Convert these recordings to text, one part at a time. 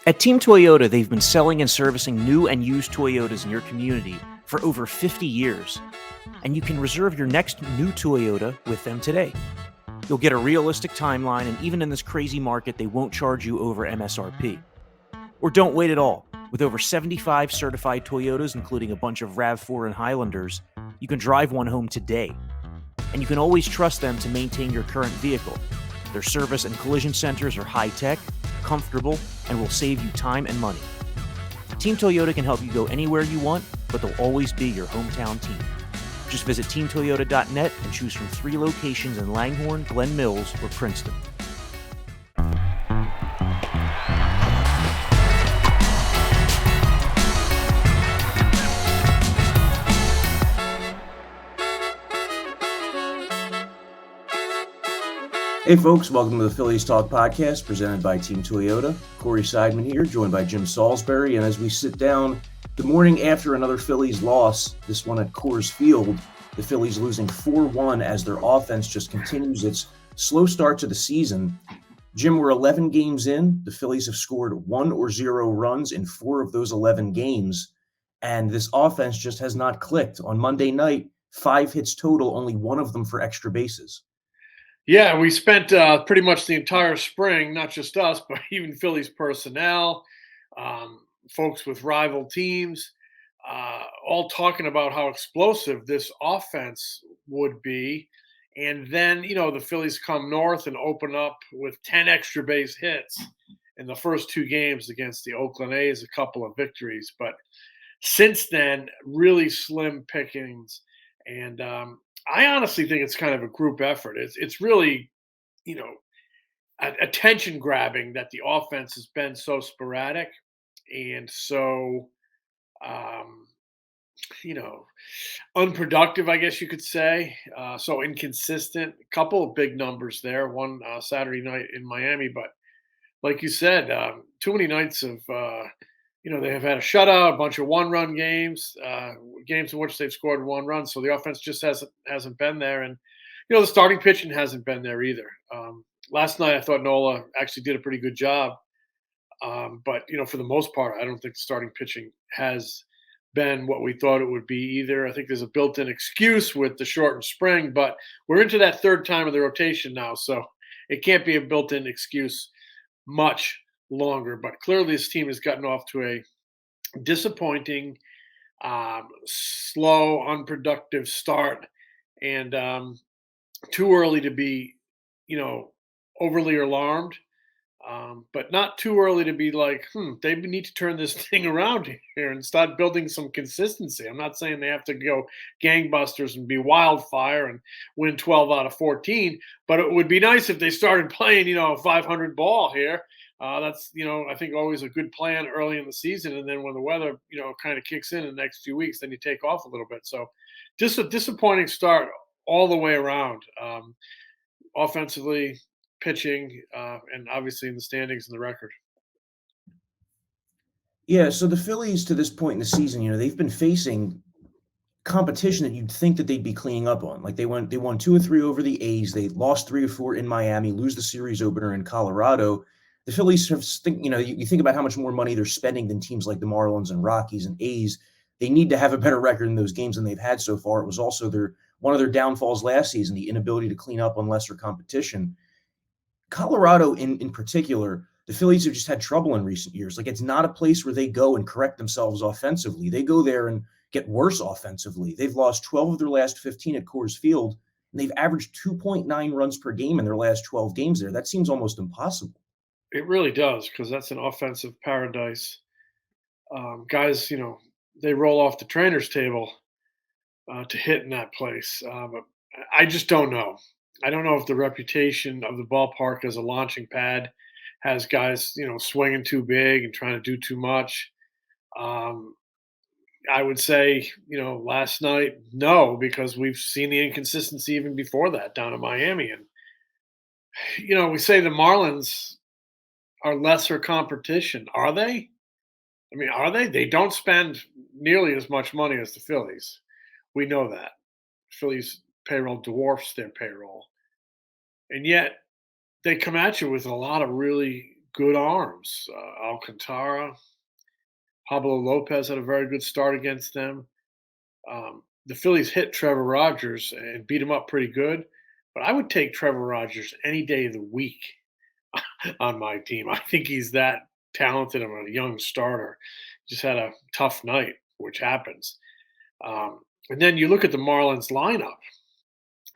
At Team Toyota, they've been selling and servicing new and used Toyotas in your community for over 50 years. And you can reserve your next new Toyota with them today. You'll get a realistic timeline, and even in this crazy market, they won't charge you over MSRP. Or don't wait at all. With over 75 certified Toyotas, including a bunch of RAV4 and Highlanders, you can drive one home today. And you can always trust them to maintain your current vehicle. Their service and collision centers are high-tech, comfortable, and will save you time and money. Team Toyota can help you go anywhere you want, but they'll always be your hometown team. Just visit teamtoyota.net and choose from 3 locations in Langhorne, Glen Mills, or Princeton. Hey folks, welcome to the Phillies Talk podcast presented by Team Toyota. Corey Seidman here, joined by Jim Salisbury. And as we sit down the morning after another Phillies loss, this one at Coors Field, the Phillies losing 4-1 as their offense just continues its slow start to the season. Jim, we're 11 games in. The Phillies have scored 1 or 0 runs in 4 of those 11 games. And this offense just has not clicked. On Monday night, 5 hits total, only 1 of them for extra bases. Yeah, we spent pretty much the entire spring, not just us, but even Phillies personnel, folks with rival teams, all talking about how explosive this offense would be. And then, the Phillies come north and open up with 10 extra base hits in the first 2 games against the Oakland A's, a couple of victories. But since then, really slim pickings. And I honestly think it's kind of a group effort. It's really, attention grabbing that the offense has been so sporadic and so, um, unproductive, I guess you could say. So inconsistent. A couple of big numbers there. One Saturday night in Miami, but like you said, too many nights of they have had a shutout, a bunch of one-run games, games in which they've scored 1 run. So the offense just hasn't been there, and the starting pitching hasn't been there either. Last night, I thought Nola actually did a pretty good job, but for the most part, I don't think the starting pitching has been what we thought it would be either. I think there's a built-in excuse with the shortened spring, but we're into that 3rd time of the rotation now, so it can't be a built-in excuse much longer. But clearly this team has gotten off to a disappointing, slow, unproductive start, and too early to be, overly alarmed, but not too early to be like, they need to turn this thing around here and start building some consistency. I'm not saying they have to go gangbusters and be wildfire and win 12 out of 14, but it would be nice if they started playing, a 500 ball here. That's, I think always a good plan early in the season. And then when the weather, kind of kicks in the next few weeks, then you take off a little bit. So just a disappointing start all the way around, offensively, pitching, and obviously in the standings and the record. Yeah, so the Phillies to this point in the season, they've been facing competition that you'd think that they'd be cleaning up on. Like they won 2 or 3 over the A's. They lost 3 or 4 in Miami, lose the series opener in Colorado. The Phillies have you think about how much more money they're spending than teams like the Marlins and Rockies and A's. They need to have a better record in those games than they've had so far. It was also one of their downfalls last season, the inability to clean up on lesser competition. Colorado in particular, the Phillies have just had trouble in recent years. Like it's not a place where they go and correct themselves offensively. They go there and get worse offensively. They've lost 12 of their last 15 at Coors Field, and they've averaged 2.9 runs per game in their last 12 games there. That seems almost impossible. It really does, because that's an offensive paradise. Guys, they roll off the trainer's table to hit in that place. But I just don't know. I don't know if the reputation of the ballpark as a launching pad has guys, swinging too big and trying to do too much. I would say, last night, no, because we've seen the inconsistency even before that down in Miami. And, we say the Marlins are lesser competition. Are they? I mean, are they? They don't spend nearly as much money as the Phillies. We know that. Phillies payroll dwarfs their payroll. And yet they come at you with a lot of really good arms. Alcantara, Pablo Lopez had a very good start against them. The Phillies hit Trevor Rogers and beat him up pretty good, but I would take Trevor Rogers any day of the week on my team. I think he's that talented of a young starter. Just had a tough night, which happens. And then you look at the Marlins lineup.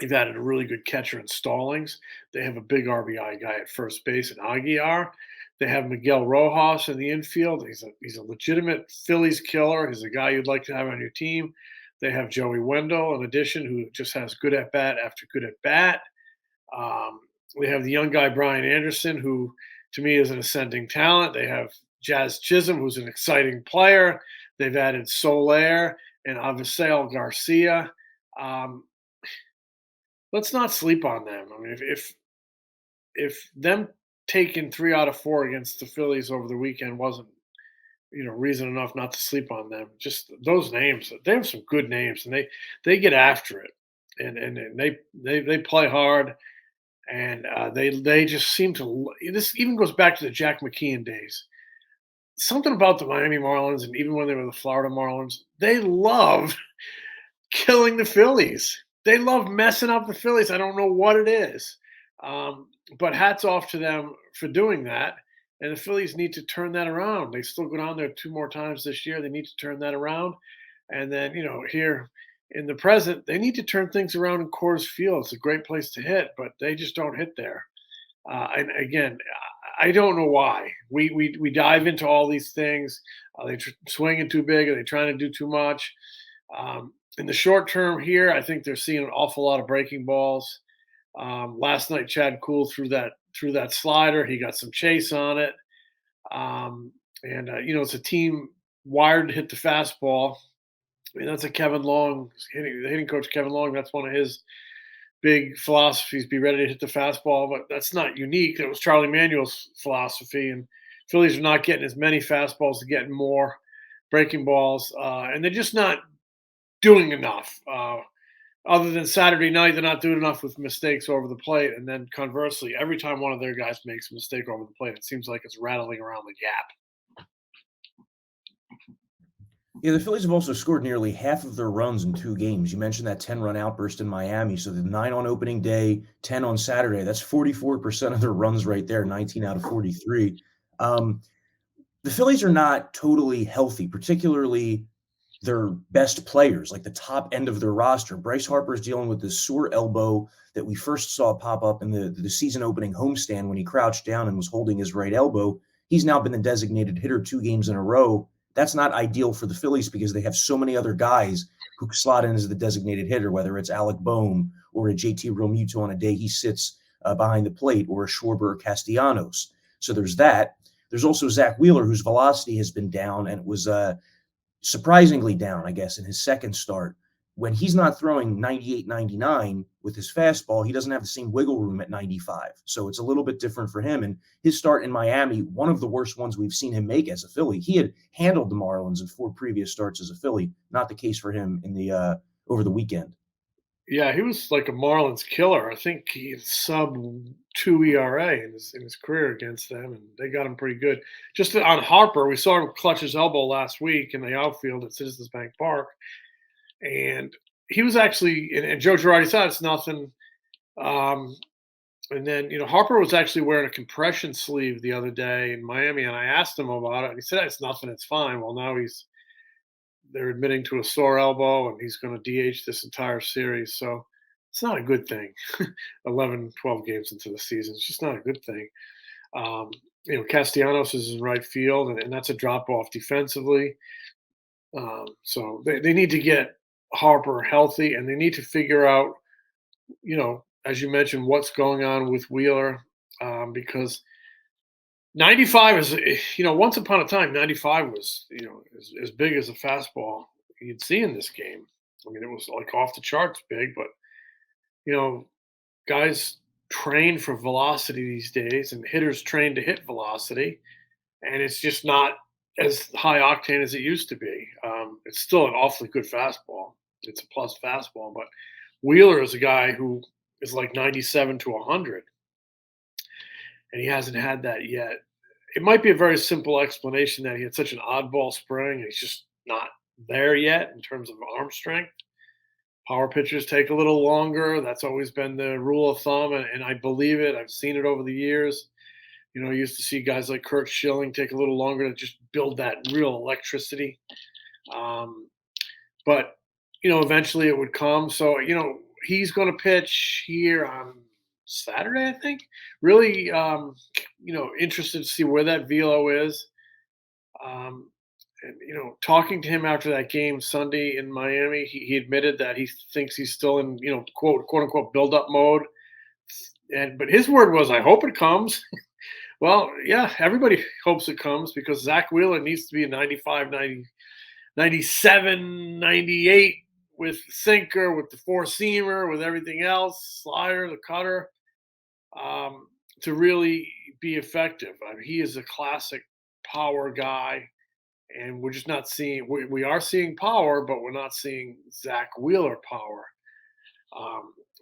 They've added a really good catcher in Stallings. They have a big RBI guy at first base in Aguiar. They have Miguel Rojas in the infield. He's a legitimate Phillies killer. He's a guy you'd like to have on your team. They have Joey Wendell, in addition, who just has good at bat after good at bat. Um, they have the young guy Brian Anderson, who to me is an ascending talent. They have Jazz Chisholm, who's an exciting player. They've added Soler and Avisail Garcia. Um, let's not sleep on them. I mean, if them taking 3 out of 4 against the Phillies over the weekend wasn't reason enough not to sleep on them. Just those names, they have some good names, and they get after it, and they play hard, and they just seem to. This even goes back to the Jack McKeon days. Something about the Miami Marlins, and even when they were the Florida Marlins, they love killing the Phillies. They love messing up the Phillies. I don't know what it is. But hats off to them for doing that. And the Phillies need to turn that around. They still go down there 2 more times this year. They need to turn that around. And then, here in the present, they need to turn things around in Coors Field. It's a great place to hit, but they just don't hit there. And again, I don't know why. We dive into all these things. Are they swinging too big? Are they trying to do too much? In the short term here, I think they're seeing an awful lot of breaking balls. Last night, Chad Kuhl threw that slider. He got some chase on it, and it's a team wired to hit the fastball. I mean, that's a Kevin Long the hitting coach Kevin Long. That's one of his big philosophies: be ready to hit the fastball. But that's not unique. That was Charlie Manuel's philosophy, and Phillies are not getting as many fastballs; they're getting more breaking balls, and they're just not doing enough. Other than Saturday night, they're not doing enough with mistakes over the plate. And then conversely, every time one of their guys makes a mistake over the plate, it seems like it's rattling around the gap. Yeah, the Phillies have also scored nearly half of their runs in 2 games. You mentioned that 10-run outburst in Miami. So the 9 on opening day, 10 on Saturday. That's 44% of their runs right there, 19 out of 43. The Phillies are not totally healthy, particularly their best players, like the top end of their roster. Bryce Harper is dealing with this sore elbow that we first saw pop up in the season opening homestand when he crouched down and was holding his right elbow. He's now been the designated hitter 2 games in a row. That's not ideal for the Phillies because they have so many other guys who slot in as the designated hitter, whether it's Alec Boehm or a JT Realmuto on a day he sits behind the plate, or a Schwarber or Castellanos. So there's that. There's also Zack Wheeler, whose velocity has been down, and it was surprisingly down, I guess, in his second start. When he's not throwing 98, 99 with his fastball, he doesn't have the same wiggle room at 95. So it's a little bit different for him. And his start in Miami, one of the worst ones we've seen him make as a Philly. He had handled the Marlins in 4 previous starts as a Philly. Not the case for him in the over the weekend. Yeah, he was like a Marlins killer. I think he had sub 2 ERA in his career against them, and they got him pretty good. Just on Harper, we saw him clutch his elbow last week in the outfield at Citizens Bank Park, and he was actually. And Joe Girardi said it's nothing. And then Harper was actually wearing a compression sleeve the other day in Miami, and I asked him about it, and he said it's nothing, it's fine. Well, now they're admitting to a sore elbow, and he's going to DH this entire series. So it's not a good thing. 11, 12 games into the season. It's just not a good thing. Castellanos is in right field, and that's a drop off defensively. So they need to get Harper healthy, and they need to figure out, as you mentioned, what's going on with Wheeler, because 95 is, once upon a time, 95 was, as big as a fastball you'd see in this game. I mean, it was like off the charts big, but, guys train for velocity these days, and hitters train to hit velocity, and it's just not as high octane as it used to be. It's still an awfully good fastball. It's a plus fastball, but Wheeler is a guy who is like 97 to 100, and he hasn't had that yet. it might be a very simple explanation that he had such an oddball spring. He's just not there yet in terms of arm strength. Power pitchers take a little longer. That's always been the rule of thumb, and I believe it. I've seen it over the years. I used to see guys like Kurt Schilling take a little longer to just build that real electricity. Um, but eventually it would come. So he's going to pitch here on Saturday, I think. Really, interested to see where that velo is. Um, and talking to him after that game Sunday in Miami, he admitted that he thinks he's still in quote unquote build up mode. But his word was, "I hope it comes." Well, yeah, everybody hopes it comes because Zack Wheeler needs to be a 95, 90, 97, 98 with the sinker, with the four seamer, with everything else, slider, the cutter, to really be effective. I mean, he is a classic power guy, and we're just not seeing. We are seeing power, but we're not seeing Zack Wheeler power.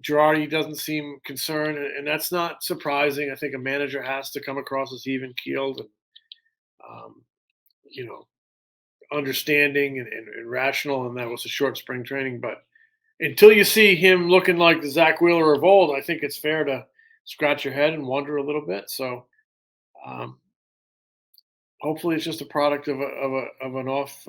Girardi doesn't seem concerned, and that's not surprising. I think a manager has to come across as even keeled and, um, you know, understanding and rational, and that was a short spring training. But until you see him looking like the Zack Wheeler of old, I think it's fair to scratch your head and wonder a little bit. So um, hopefully, it's just a product of an off.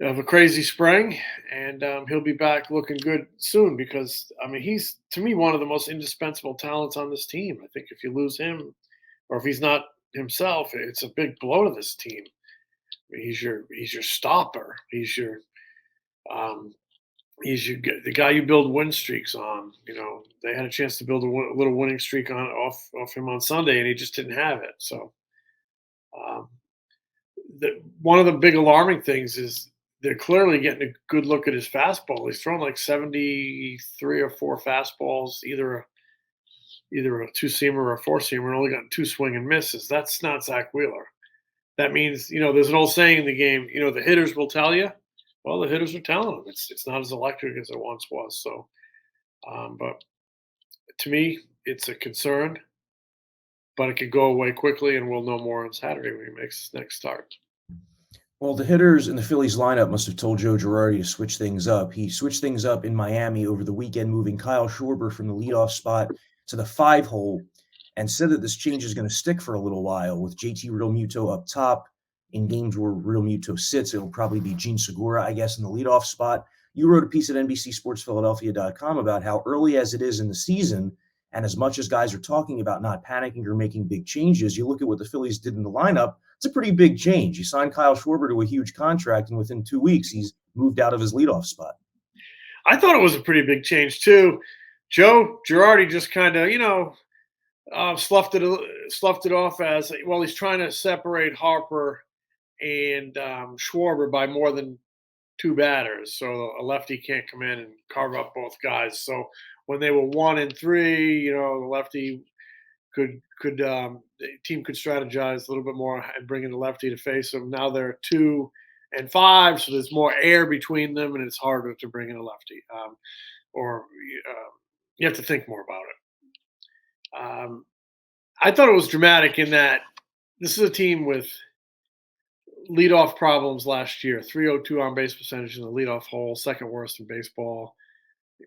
Of a crazy spring, and he'll be back looking good soon because I mean he's to me one of the most indispensable talents on this team. I think if you lose him, or if he's not himself, it's a big blow to this team. I mean, he's your stopper. Um, the guy you build win streaks on. They had a chance to build a little winning streak off him on Sunday, and he just didn't have it. So um, one of the big alarming things is they're clearly getting a good look at his fastball. He's thrown like 73 or 4 fastballs, either a two seamer or a four seamer, and only gotten 2 swing and misses. That's not Zack Wheeler. That means there's an old saying in the game. The hitters will tell you. Well, the hitters are telling them it's not as electric as it once was. So, but to me, it's a concern. But it could go away quickly, and we'll know more on Saturday when he makes his next start. Well, the hitters in the Phillies lineup must have told Joe Girardi to switch things up. He switched things up in Miami over the weekend, moving Kyle Schwarber from the leadoff spot to the 5-hole, and said that this change is going to stick for a little while with JT Realmuto up top. In games where Realmuto sits, it'll probably be Gene Segura, I guess, in the leadoff spot. You wrote a piece at NBCSportsPhiladelphia.com about how early as it is in the season, and as much as guys are talking about not panicking or making big changes, you look at what the Phillies did in the lineup. It's a pretty big change. You signed Kyle Schwarber to a huge contract, and within 2 weeks, he's moved out of his leadoff spot. I thought it was a pretty big change too. Joe Girardi just kind of sloughed it off as well. He's trying to separate Harper and Schwarber by more than 2 batters, so a lefty can't come in and carve up both guys. So when they were 1 and 3, the lefty the team could strategize a little bit more and bring in the lefty to face them. Now they're 2 and 5, so there's more air between them, and it's harder to bring in a lefty. Or you have to think more about it. I thought it was dramatic in that this is a team with leadoff problems last year. 302 on base percentage in the leadoff hole, second worst in baseball.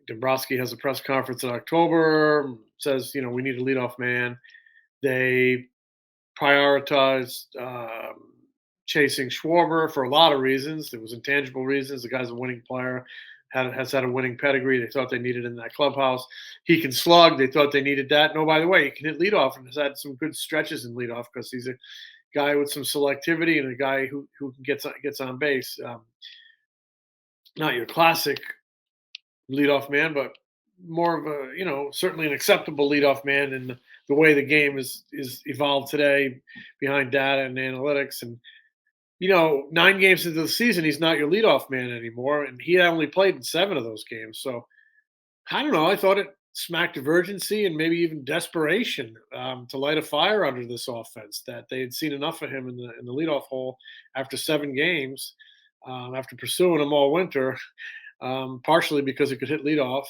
Dombrowski has a press conference in October, says, we need a leadoff man. They prioritized chasing Schwarber for a lot of reasons. There was intangible reasons. The guy's a winning player, has had a winning pedigree. They thought they needed in that clubhouse. He can slug. They thought they needed that. No, by the way, he can hit leadoff and has had some good stretches in leadoff because he's a guy with some selectivity and a guy who gets on base. Not your classic leadoff man, but more of a certainly an acceptable leadoff man in the way the game is evolved today behind data and analytics. And 9 games into the season, he's not your leadoff man anymore, and he only played in 7 of those games. So I don't know. I thought it smacked of urgency and maybe even desperation to light a fire under this offense, that they had seen enough of him in the leadoff hole after 7 games, after pursuing him all winter. Partially because he could hit leadoff,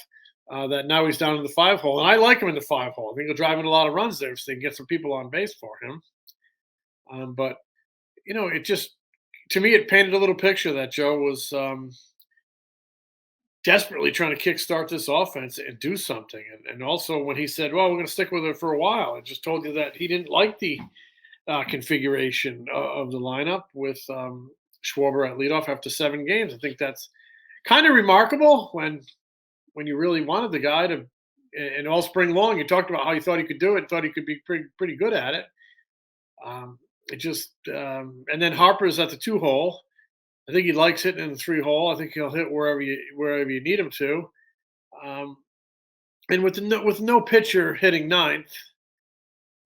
that now he's down in the 5-hole. And I like him in the 5-hole. I think he'll drive in a lot of runs there so they can get some people on base for him. But it just to me it painted a little picture that Joe was desperately trying to kickstart this offense and do something. And also when he said, "Well, we're going to stick with it for a while," it just told you that he didn't like the configuration of the lineup with Schwarber at leadoff after 7 games. I think that's kind of remarkable when you really wanted the guy to. And all spring long, you talked about how you thought he could do it, thought he could be pretty good at it. It just and then Harper's at the 2 hole. I think he likes hitting in the 3 hole. I think he'll hit wherever you need him to. Um, and with no pitcher hitting ninth,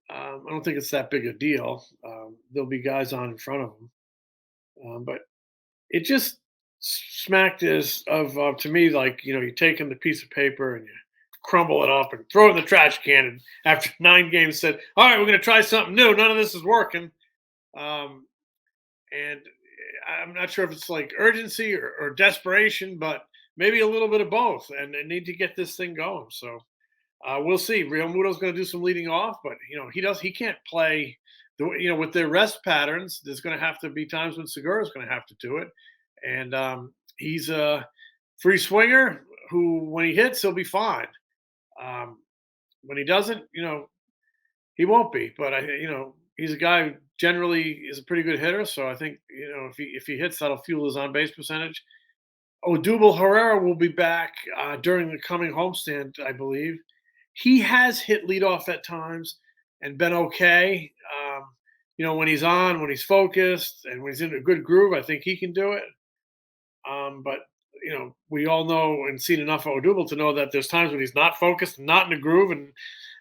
I don't think it's that big a deal. There'll be guys on in front of him, but it just smacked as of to me like you take in the piece of paper and you crumble it up and throw it in the trash can. And after 9 games, said, "All right, we're going to try something new. None of this is working." Um, and I'm not sure if it's like urgency or desperation, but maybe a little bit of both. And they need to get this thing going. So we'll see. Real Muto's going to do some leading off, but he can't play. With their rest patterns, there's going to have to be times when Segura's going to have to do it, and he's a free swinger who, when he hits, he'll be fine. When he doesn't, he won't be. But he's a guy who generally is a pretty good hitter. So I think if he hits, that'll fuel his on base percentage. Odubel Herrera will be back during the coming homestand, I believe. He has hit leadoff at times and been okay. When he's on, when he's focused, and when he's in a good groove, I think he can do it. But we all know and seen enough of Odubel to know that there's times when he's not focused, and not in a groove,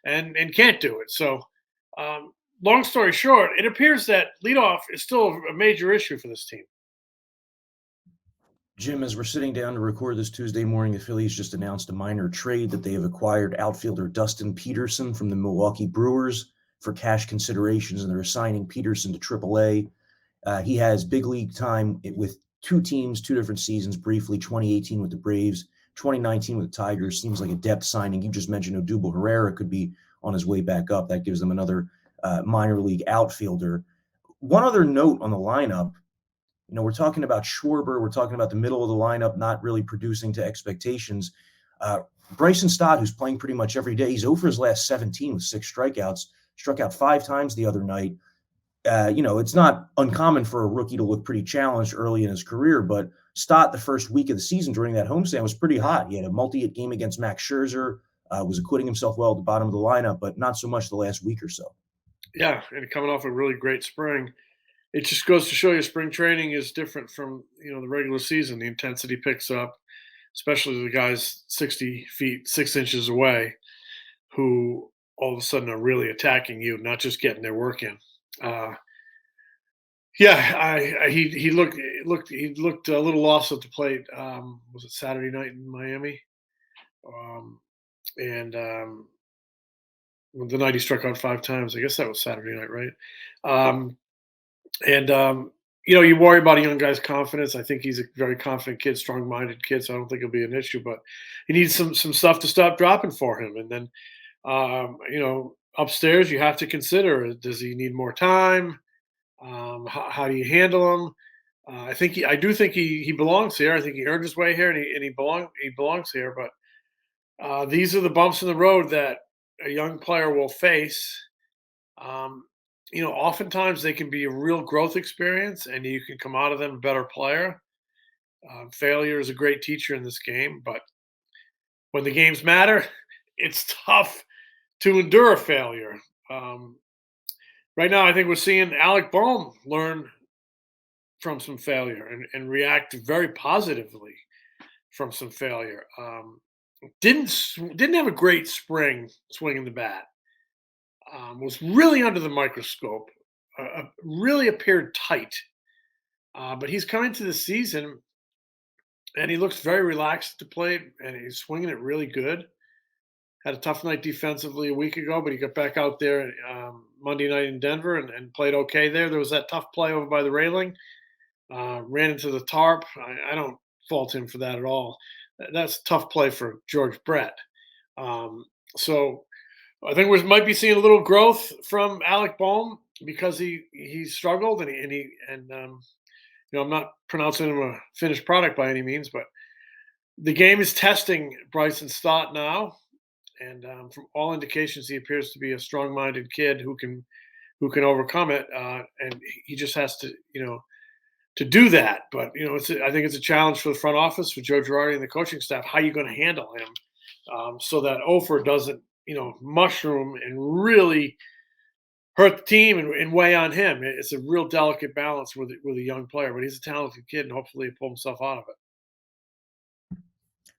and can't do it. So, long story short, it appears that leadoff is still a major issue for this team. Jim, as we're sitting down to record this Tuesday morning, the Phillies just announced a minor trade that they have acquired outfielder Dustin Peterson from the Milwaukee Brewers for cash considerations, and they're assigning Peterson to AAA. He has big league time with 2 teams, 2 different seasons, briefly, 2018 with the Braves, 2019 with the Tigers. Seems like a depth signing. You just mentioned Odubel Herrera could be on his way back up. That gives them another minor league outfielder. One other note on the lineup, we're talking about Schwarber. We're talking about the middle of the lineup not really producing to expectations. Bryson Stott, who's playing pretty much every day, he's over his last 17 with 6 strikeouts, struck out 5 times the other night. It's not uncommon for a rookie to look pretty challenged early in his career, but Stott, the first week of the season during that homestand, was pretty hot. He had a multi-hit game against Max Scherzer, was acquitting himself well at the bottom of the lineup, but not so much the last week or so. Yeah, and coming off a really great spring. It just goes to show you spring training is different from the regular season. The intensity picks up, especially the guys 60 feet 6 inches away, who all of a sudden are really attacking you, not just getting their work in. He looked a little lost at the plate. Was it Saturday night in Miami? And the night he struck out 5 times. I guess that was Saturday night, right? You worry about a young guy's confidence. I think he's a very confident kid, strong-minded kid, so I don't think it'll be an issue. But he needs some stuff to stop dropping for him. And then, upstairs, you have to consider: does he need more time? How do you handle him? I do think he belongs here. I think he earned his way here, and he belongs here. But these are the bumps in the road that a young player will face. Oftentimes they can be a real growth experience, and you can come out of them a better player. Failure is a great teacher in this game, but when the games matter, it's tough to endure a failure. Right now, I think we're seeing Alec Bohm learn from some failure and react very positively from some failure. Didn't have a great spring swinging the bat. Was really under the microscope, really appeared tight. But he's coming to the season, and he looks very relaxed at the plate, and he's swinging it really good. Had a tough night defensively a week ago, but he got back out there Monday night in Denver and played okay there. There was that tough play over by the railing, ran into the tarp. I don't fault him for that at all. That's a tough play for George Brett. So I think we might be seeing a little growth from Alec Bohm. because he struggled I'm not pronouncing him a finished product by any means, but the game is testing Bryson's thought now, and from all indications, he appears to be a strong-minded kid who can overcome it, and he just has to to do that. But I think it's a challenge for the front office, for Joe Girardi and the coaching staff. How are you going to handle him so that Ofer doesn't mushroom and really hurt the team and weigh on him? It's a real delicate balance with a young player, but he's a talented kid, and hopefully he'll pull himself out of it.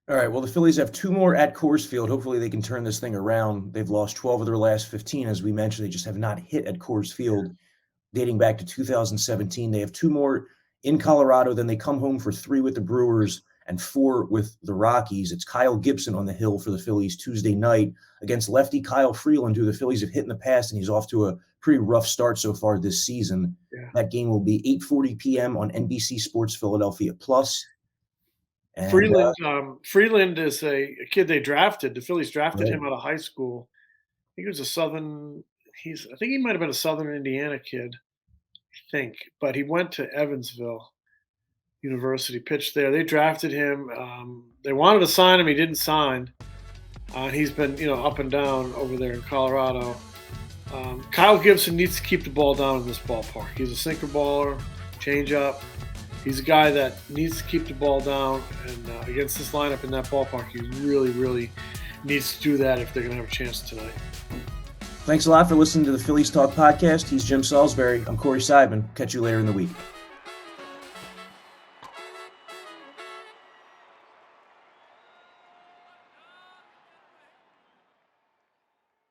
All right. Well, the Phillies have 2 more at Coors Field. Hopefully they can turn this thing around. They've lost 12 of their last 15. As we mentioned, they just have not hit at Coors Field dating back to 2017. They have 2 more in Colorado. Then they come home for 3 with the Brewers and 4 with the Rockies. It's Kyle Gibson on the hill for the Phillies Tuesday night against lefty Kyle Freeland, who the Phillies have hit in the past, and he's off to a pretty rough start so far this season. Yeah. That game will be 8:40 p.m. on NBC Sports Philadelphia Plus. And, Freeland is a kid they drafted. The Phillies drafted him out of high school. I think he was I think he might have been a Southern Indiana kid, but he went to Evansville University, pitched there. They drafted him. They wanted to sign him. He didn't sign. He's been, up and down over there in Colorado. Kyle Gibson needs to keep the ball down in this ballpark. He's a sinker baller, changeup. He's a guy that needs to keep the ball down, and against this lineup in that ballpark, he really, really needs to do that if they're going to have a chance tonight. Thanks a lot for listening to the Phillies Talk podcast. He's Jim Salisbury. I'm Corey Seidman. Catch you later in the week.